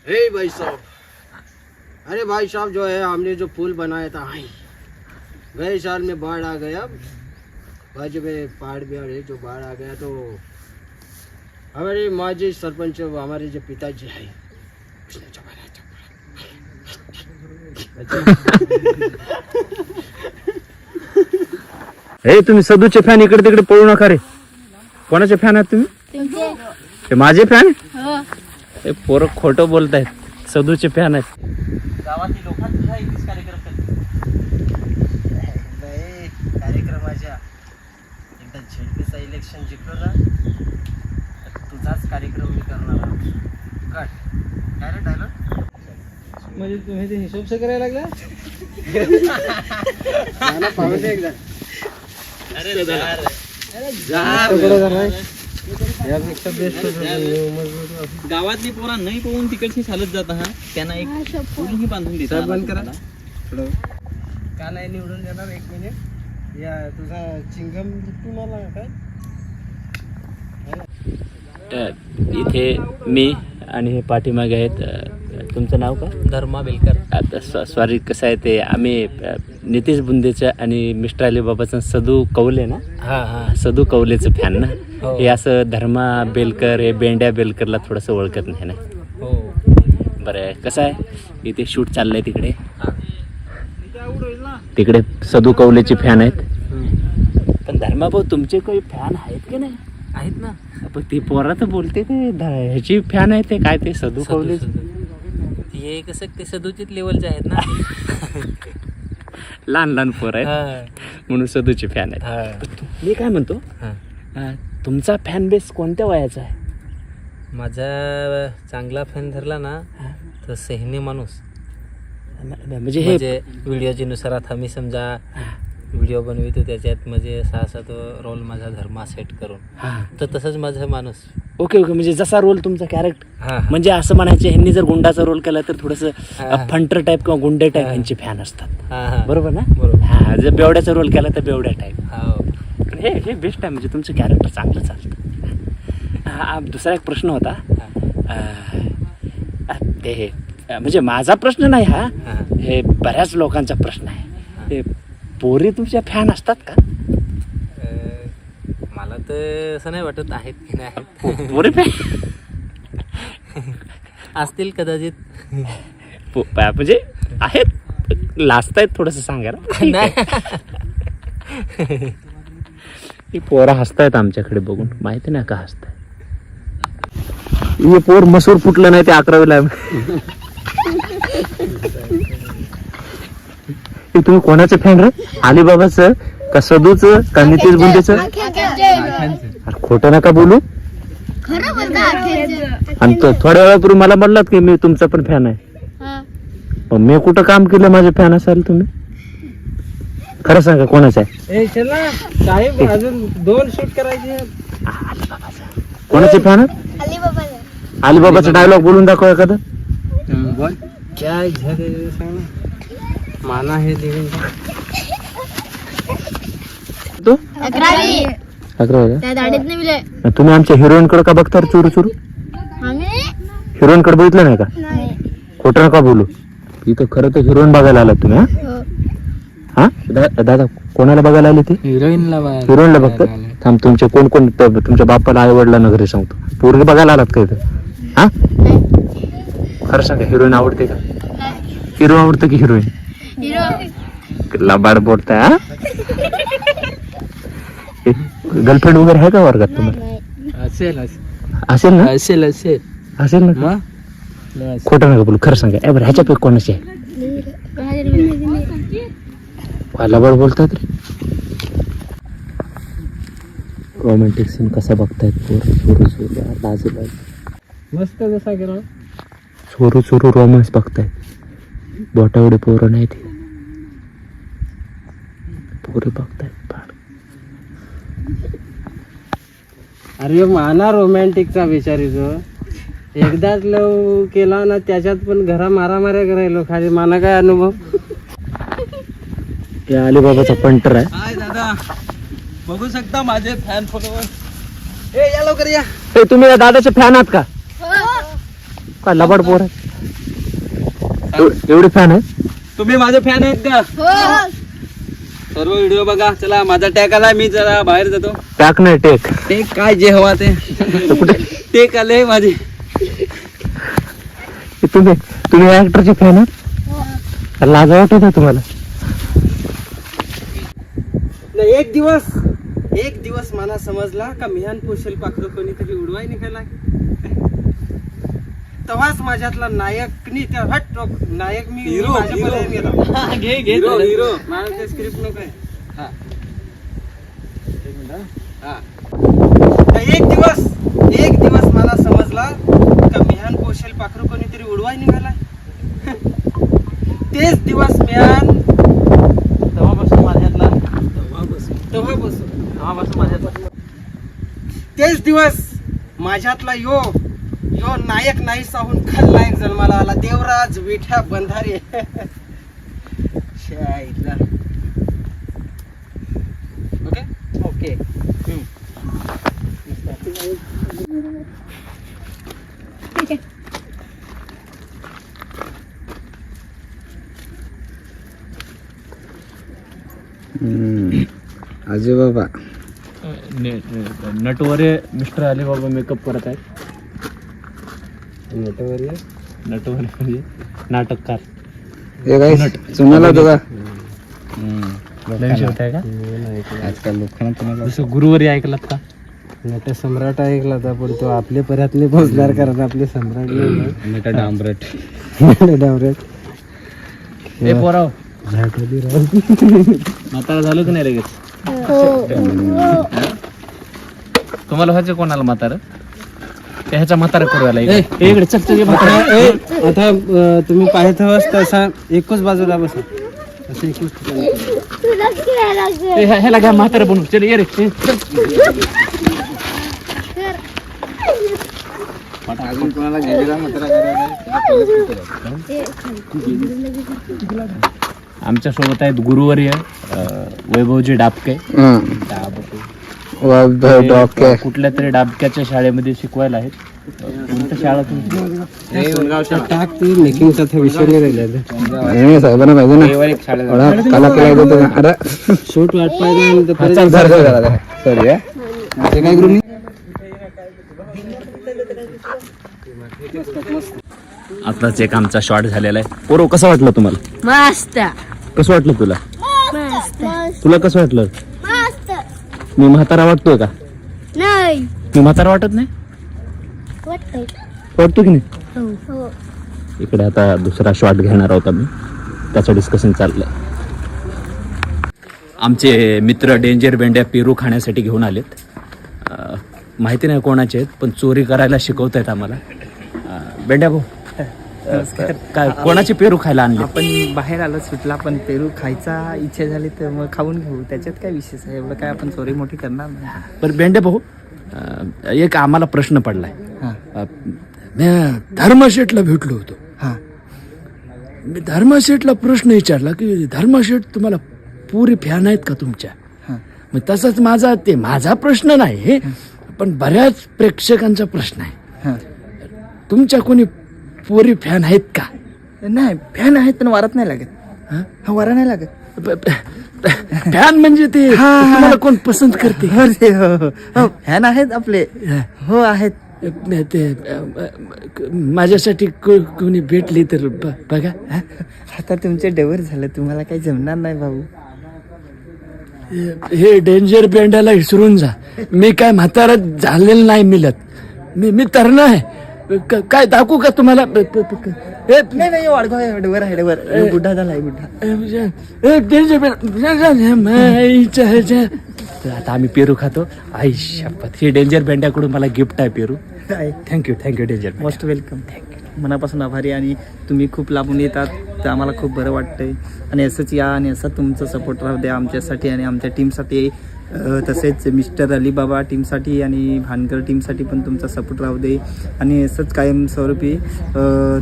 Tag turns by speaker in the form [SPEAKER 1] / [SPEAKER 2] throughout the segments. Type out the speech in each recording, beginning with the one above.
[SPEAKER 1] हे भाई साहब, अरे भाई साहब जो है हमने जो पुल बनाया था गए साल में बाढ़ आ गया। बाजू में पहाड़ भी है, जो बाढ़ आ गया तो हमारे माजी सरपंच हमारे जो पिताजी है उसने चबाया।
[SPEAKER 2] हे तुम्ही सदूचे फॅन इकडे तिकडे पळू नका रे. कोणाचे फॅन आहात तुम्ही? हे माझे फॅन? हे पोरं खोटं बोलतायत, सदूचे फॅन आहेत.
[SPEAKER 3] गावातील लोकांचा सुद्धा एकच कार्यक्रम कार्यक्रमाच्या एकदा झेडपीचा इलेक्शन जिंकलो ना तर तुझाच कार्यक्रम मी करणार आहे. काय रे डायलॉग?
[SPEAKER 4] म्हणजे तुम्ही ते हिशोब से करायला लागला.
[SPEAKER 1] एकदा
[SPEAKER 3] गावातली पोरा नाही पळून तिकडची चालत जात हा त्यांना एक पूलही बांधून देतात.
[SPEAKER 1] बंद करा का नाही निवडून देणार. एक मिनिट या तुझा चिंगम जिंकून आला काय.
[SPEAKER 2] इथे मी आणि हे पाठीमागे आहेत. तुमचं नाव का?
[SPEAKER 3] धर्मा बेलकर.
[SPEAKER 2] आता सॉरी कसं आहे ते आम्ही नितीश बुंदेचं आणि मिस्टर अलीबाबाचं सदू कौले ना.
[SPEAKER 3] हा
[SPEAKER 2] सदू कौलेचं फॅन ना.
[SPEAKER 3] हो.
[SPEAKER 2] हे असं धर्मा बेलकर हे बेंड्या बेलकरला थोडंसं ओळखत नाही ना.
[SPEAKER 3] हो
[SPEAKER 2] बरं कसं आहे इथे शूट चाललंय तिकडे. तिकडे सदू कौलेचे फॅन आहेत. पण धर्माभाऊ तुमचे काही फॅन आहेत की नाही?
[SPEAKER 3] आहेत ना.
[SPEAKER 2] पण ते पोरा तर बोलते ते ह्याची फॅन आहे ते काय ते सदू कौले.
[SPEAKER 3] हे कसं ते सदुचित लेवलचे आहेत ना.
[SPEAKER 2] लहान लहान पोर आहेत म्हणून सदूचे फॅन आहेत. मी काय म्हणतो तुमचा फॅन बेस कोणत्या वयाचा आहे?
[SPEAKER 3] माझा चांगला फॅन धरला ना तर सेहनी माणूस.
[SPEAKER 2] म्हणजे हे
[SPEAKER 3] म्हणजे व्हिडिओच्या नुसार आता मी समजा व्हिडिओ बनवितो त्याच्यात म्हणजे 6-7 रोल माझा धर्मा सेट करून तर तसंच माझा माणूस.
[SPEAKER 2] ओके ओके म्हणजे जसा रोल तुमचा कॅरेक्टर
[SPEAKER 3] हा
[SPEAKER 2] म्हणजे असं म्हणायचं ह्यांनी जर गुंडाचा रोल केला तर थोडंसं फंटर टाईप किंवा गुंडे टाईप यांचे फॅन असतात.
[SPEAKER 3] हा
[SPEAKER 2] बरोबर ना.
[SPEAKER 3] बरोबर.
[SPEAKER 2] हा जर बेवड्याचा रोल केला तर बेवड्या टाईप.
[SPEAKER 3] हो
[SPEAKER 2] हे हे बेस्ट आहे म्हणजे तुमचं कॅरेक्टर चांगलं चालतं. दुसरा एक प्रश्न होता ते म्हणजे माझा प्रश्न नाही हा. हे बऱ्याच लोकांचा प्रश्न आहे. ते पोरी तुमच्या फॅन असतात का?
[SPEAKER 3] मला तर असं नाही वाटत आहेत की नाही.
[SPEAKER 2] पोरी फॅन
[SPEAKER 3] असतील कदाचित.
[SPEAKER 2] म्हणजे आहेत लाजतायत थोडंसं सांगा ना. ही पोरं हसतायत आमच्याकडे बघून माहिती नाही का हसताय. हे पोर मसूर फुटलं नाही ते 11वीला. तुम्ही कोणाचं फॅन रे? अलीबाबाचं का सदूचं का नितीश बुंदेचं? खोटं नका बोलू. आणि थोड्या वेळापूर्वी मला म्हणलात की मी तुमचा पण फॅन आहे. मी कुठं काम केलं माझे फॅन असाल तुम्ही? खरं सांगा कोणाचं आहे?
[SPEAKER 4] चला साहेब अजून 2 शूट करायचे.
[SPEAKER 2] कोणाचे फॅन? अलीबाबाचा डायलॉग बोलून दाखव एखादं.
[SPEAKER 1] बोल काय झालं सांग ना. माना हे देवीन
[SPEAKER 2] तू
[SPEAKER 5] 11वी
[SPEAKER 2] 11 तुम्ही आमच्या हिरोईन कडे का बघता चुरू चुरू? हिरोईन कडे बघितलं नाही का? खोटं नका बोलू. इथं खरं तर हिरोईन बघायला आलात तुम्ही. हा दादा कोणाला बघायला आले ते? हिरोईनला बघतात. थांब तुमचे कोण कोण तुमच्या बापाला आई वडिलांना घरी सांगतो. पोरगी बघायला आलात का इथं? हा खरं सांगा हिरोईन आवडते का? हिरो आवडतं की हिरोईन? लबाड बोलताय. हा गर्लफ्रेंड वगैरे आहे का वर्गात तुम्हाला?
[SPEAKER 4] असेल
[SPEAKER 2] असेल ना.
[SPEAKER 4] असेल असेल
[SPEAKER 2] असेल ना. खोटं नका बोलू खरं सांगा. बरं ह्याच्यापैकी कोणाची आहे? लबाड बोलतात रे. रोमॅन्टिक सीन कसा बघतायत पोर चोरू चोरू लाजला
[SPEAKER 4] मस्त जसा केला.
[SPEAKER 2] चोरू चोरू रोमॅन्स बघतायत. बोटावडे पोरं नाही ते पोरं बघतायत.
[SPEAKER 1] अरे माना रोमॅन्टिकचा विचारितो. एकदाच लव केला ना त्याच्यात पण घरा मारामाऱ्या करायलो खाली. माना काय अनुभव?
[SPEAKER 2] हे अलीबाबाचा पंटर आहे.
[SPEAKER 3] हाय दादा बघू शकता माझे फॅन फॉलोवर. या लवकर या.
[SPEAKER 2] तुम्ही या दादाचे फॅन आहात का? काय लबाड पोर आहे. एवढे फॅन आहे?
[SPEAKER 5] तुम्ही माझे फॅन आहेत का? सर्व व्हिडिओ बघा. चला माझा टॅग आला, मी जरा बाहेर जातो.
[SPEAKER 2] टाक नाही टेक.
[SPEAKER 5] ते काय जे हवा ते टेक आले माझे.
[SPEAKER 2] तुम्ही ऍक्टरचे फॅन आहे? लाज वाटत आहे तुम्हाला?
[SPEAKER 1] एक दिवस मला समजला का मिहान पोषेल पाखरं कोणीतरी उडवाय निघाला. तेव्हाच माझ्यातला नायकनी त्या नायक मी
[SPEAKER 5] हिरो,
[SPEAKER 1] माझ्या
[SPEAKER 5] हिरो.
[SPEAKER 1] पर्याय गेला.
[SPEAKER 5] घे हिरो.
[SPEAKER 1] मला ते स्क्रिप्ट नको आहे. एक दिवस मला समजला का मिहान पोषेल पाखरू कोणीतरी उडवाय निघाला. तेच दिवस मिहान
[SPEAKER 5] तेव्हापासून माझ्यातला
[SPEAKER 1] तेच दिवस माझ्यातला यो नायक नाही साहून खलनायक जन्माला आला. देवराज विठ्या बंधारे. शाईला. Okay okay.
[SPEAKER 5] अजय बाबा
[SPEAKER 2] नटवरे मिस्टर अलीबाबा मेकअप करत आहेत.
[SPEAKER 1] नटवरे
[SPEAKER 2] म्हणजे नाटककार.
[SPEAKER 5] सुनाला तुला
[SPEAKER 2] नवीन शब्द आहे का?
[SPEAKER 5] आजकाल लोकांना तुम्हाला
[SPEAKER 2] जसं गुरुवारी ऐकलात का?
[SPEAKER 1] नट सम्राट ऐकला होता पण तो आपल्या पर्यात नाही पोचणार कारण आपले सम्राट
[SPEAKER 5] नट डांबरट.
[SPEAKER 1] डावरे
[SPEAKER 2] ए पोराव, म्हातारा झालो की नाही लगेच? तुम्हाला व्हायचं कोणाला म्हातारा? ह्याचा म्हातारा करू आला इकडे. चल चल
[SPEAKER 1] आता तुम्ही पाहत आहात तसा एकच बाजूला बसा. असं एकच ठिकाणी.
[SPEAKER 2] ह्याला घ्या म्हातारा बनवू. चल ये रे.
[SPEAKER 5] अजून कोणाला गेलेला मात्र
[SPEAKER 2] आमच्या सोबत आहेत गुरुवर्य वैभवजी डाबके. कुठल्या तरी डाबक्याच्या शाळेमध्ये शिकवायला आहेत. कोणत्या शाळा तुमची?
[SPEAKER 1] टाक ती मेकिंगचा विषय नाही राहिला.
[SPEAKER 5] साहेबांना पाहिजे ना कला केला.
[SPEAKER 1] शूट वाट पाहिजे.
[SPEAKER 5] सॉरी काय करू मी.
[SPEAKER 2] आताच एक आमचा शॉट झालेला आहे. पोरो कसं वाटलं तुम्हाला?
[SPEAKER 6] मस्त
[SPEAKER 2] कसं वाटलं तुला?
[SPEAKER 6] मस्त
[SPEAKER 2] तुला कसं वाटलं?
[SPEAKER 6] मस्त.
[SPEAKER 2] मी म्हातारा वाटतोय का?
[SPEAKER 6] नाही
[SPEAKER 2] मी म्हातारा वाटत नाही?
[SPEAKER 6] वाटतंय.
[SPEAKER 2] वाटतो की नाही?
[SPEAKER 6] हो.
[SPEAKER 2] इकडे आता दुसरा शॉट घेणार आहोत आम्ही. त्याचं डिस्कशन चाललंय. आमचे मित्र डेंजर बेंड्या पेरू खाण्यासाठी घेऊन आलेत. माहिती नाही कोणाचे आहेत पण चोरी करायला शिकवत आहेत आम्हाला. बेंड्या भाऊ, काय कोणाचे पेरू खायला आणले?
[SPEAKER 7] आपण बाहेर आलो सुटला पण पेरू खायचा इच्छा झाली तर मग खाऊन घेऊ. त्याच्यात काय विशेष आहे? एवढं काय आपण चोरी मोठी करणार नाही.
[SPEAKER 2] बरं बेंड्या भाऊ, एक आम्हाला प्रश्न पडलाय. मी धर्मशेठला भेटलो होतो. मी धर्मशेठला प्रश्न विचारला की धर्मशेठ तुम्हाला पुरी फॅन आहेत का तुमच्या? मग तसाच माझा प्रश्न नाही पण बऱ्याच प्रेक्षकांचा प्रश्न आहे. तुमच्या कोणी पोरी फॅन आहेत का?
[SPEAKER 7] नाही फॅन आहेत पण वारत नाही लागत. हा वारा नाही लागत.
[SPEAKER 2] फॅन म्हणजे ते तुम्हाला कोण पसंत करते?
[SPEAKER 7] फॅन आहेत आपले. हो आहेत.
[SPEAKER 2] ते माझ्यासाठी कोणी भेटली तर बघा.
[SPEAKER 7] आता तुमचे डेवर झालं, तुम्हाला काही जमणार नाही भाऊ.
[SPEAKER 2] हे डेंजर बेंड्याला विसरून जा. मी काय म्हातारा झालेलं नाही मिळत. मी तरणं आहे. काय दाखवू का तुम्हाला?
[SPEAKER 7] नाही वाढगाव आहे. डेवर आहे. डेवर गुड्डा झालाय गुड्डा.
[SPEAKER 2] आता आम्ही पेरू खातो. आई शपथ, हे डेंजर बेंड्याकडून मला गिफ्ट आहे पेरू. Thank you danger.
[SPEAKER 7] Most welcome. मनापासून आभारी. आणि तुम्ही खूप लांबून येतात तर आम्हाला खूप बरं वाटतंय. आणि असंच या आणि असं तुमचं सपोर्ट राहू द्या आमच्यासाठी आणि आमच्या टीमसाठी. तसेच मिस्टर अलीबाबा टीमसाठी आणि भानकर टीमसाठी पण तुमचा सपोर्ट राहू दे. आणि असंच कायमस्वरूपी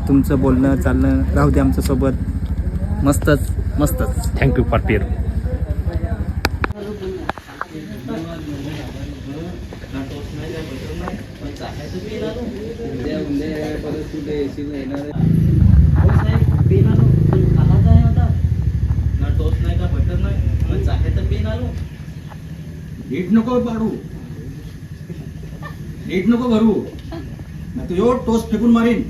[SPEAKER 7] तुमचं बोलणं चालणं राहू दे आमच्यासोबत. मस्तच.
[SPEAKER 2] Thank you for Peru.
[SPEAKER 7] पेन आलो खाला काय आता ना टोस्ट नाही का बटर नाही मग चाहे तर पेन आलो
[SPEAKER 8] नीट नको पाडू नीट नको भरू नाही तो टोस्ट फेकून मारीन.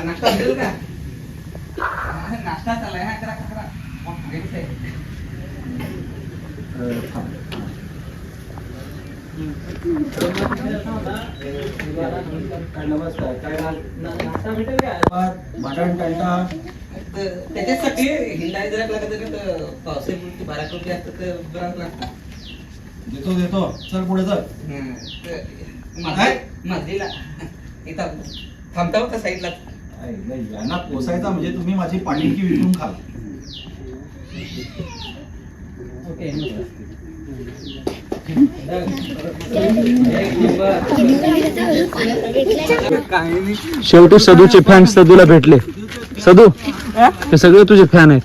[SPEAKER 5] नाश्ता भेटेल का? नाश्ता चाललाय ना, करा करा.
[SPEAKER 8] नमस्कार. काय नाश्ता भेटेल का? बटाट टाटा
[SPEAKER 5] त्याच्यासाठी हिंडाय जरा लागत पावसाळ्यात 12 रुपये असतात तर बराच लागतात.
[SPEAKER 8] देतो चल पुढे चल.
[SPEAKER 5] माझीला इथं थांबता होता साईडला.
[SPEAKER 8] यांना पोसायचा म्हणजे तुम्ही माझी पाणीकी विकून खाल.
[SPEAKER 2] शेवटी सदूचे फॅन सदूला भेटले. सदू हे सगळे तुझे फॅन आहेत.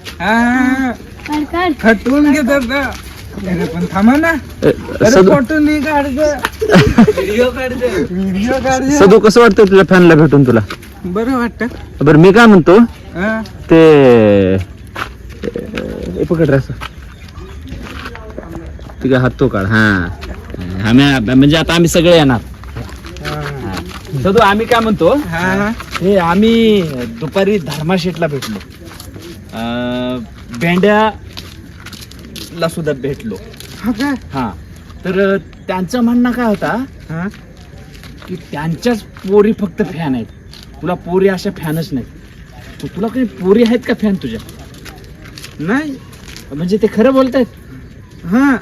[SPEAKER 4] खटवून घेतात ना. पण थांबा ना,
[SPEAKER 2] सदू
[SPEAKER 4] फोटो नाही काढतं, व्हिडिओ काढते.
[SPEAKER 2] सदू कसं वाटतं तुझ्या फॅनला भेटून तुला?
[SPEAKER 4] बरं वाटतं.
[SPEAKER 2] बरं मी काय म्हणतो
[SPEAKER 4] हा.
[SPEAKER 2] ते हे पकड रे असं तुझा हात तो काढ. हा म्हणजे आता आम्ही सगळे येणार. सदू आम्ही काय म्हणतो
[SPEAKER 4] हा.
[SPEAKER 2] हे आम्ही दुपारी धर्माशेठला भेटलो, बेंड्याला सुद्धा भेटलो.
[SPEAKER 4] हा काय?
[SPEAKER 2] हा तर त्यांचं म्हणणं काय होता
[SPEAKER 4] हा.
[SPEAKER 2] की त्यांच्याच पोरी फक्त फॅन आहेत, तुला पोरी अशा फॅनच नाहीत. तुला काही पोरी आहेत का फॅन तुझ्या?
[SPEAKER 4] नाही.
[SPEAKER 2] म्हणजे ते खरं बोलतायत?
[SPEAKER 4] हा.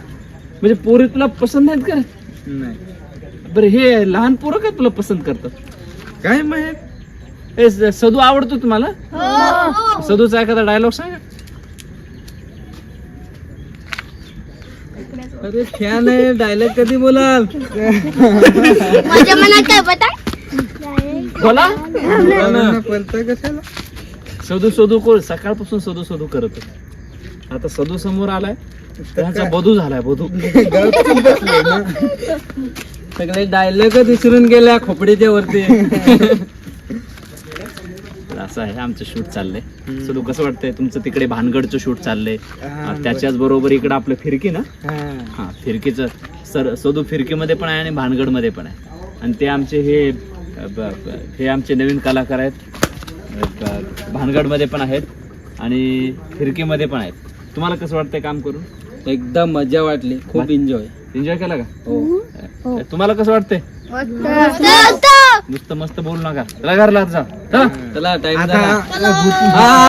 [SPEAKER 2] म्हणजे पोरी तुला पसंत नाहीत का?
[SPEAKER 4] नाही.
[SPEAKER 2] बरं हे लहान पोरं का तुला पसंत करतात?
[SPEAKER 4] काय माहित.
[SPEAKER 2] हे सदू आवडतो तुम्हाला? सदूचा एखादा डायलॉग सांगा.
[SPEAKER 4] अरे फॅन आहे, डायलॉग कधी बोलाल?
[SPEAKER 6] माझ्या मनात काय बता
[SPEAKER 2] बोला.
[SPEAKER 4] पलतोय कशाला?
[SPEAKER 2] सदू सदू कोण सकाळपासून सदू सदू करत होता. आता सदू समोर आलाय, त्यांचा बधू झालाय बधू.
[SPEAKER 4] सगळे डायलॉग विसरून गेल्या खोपडीच्या वरती.
[SPEAKER 2] असं आहे आमचं शूट चाललंय. सदू कसं वाटतंय तुमचं तिकडे भानगडचं शूट चाललंय? त्याच्याच बरोबर इकडे आपलं फिरकी ना. हा फिरकीचं सदू फिरकीमध्ये पण आहे आणि भानगडमध्ये पण आहे. आणि ते आमचे हे आमचे नवीन कलाकार आहेत, भानगडमध्ये पण आहेत आणि फिरकीमध्ये पण आहेत. तुम्हाला कसं वाटतंय काम करून?
[SPEAKER 4] एकदम मजा वाटली, खूप एन्जॉय.
[SPEAKER 2] एन्जॉय केला का? तुम्हाला कसं वाटतंय? नुसतं मस्त बोलू नका, चला घरला जा.
[SPEAKER 4] चला टाइम झाला.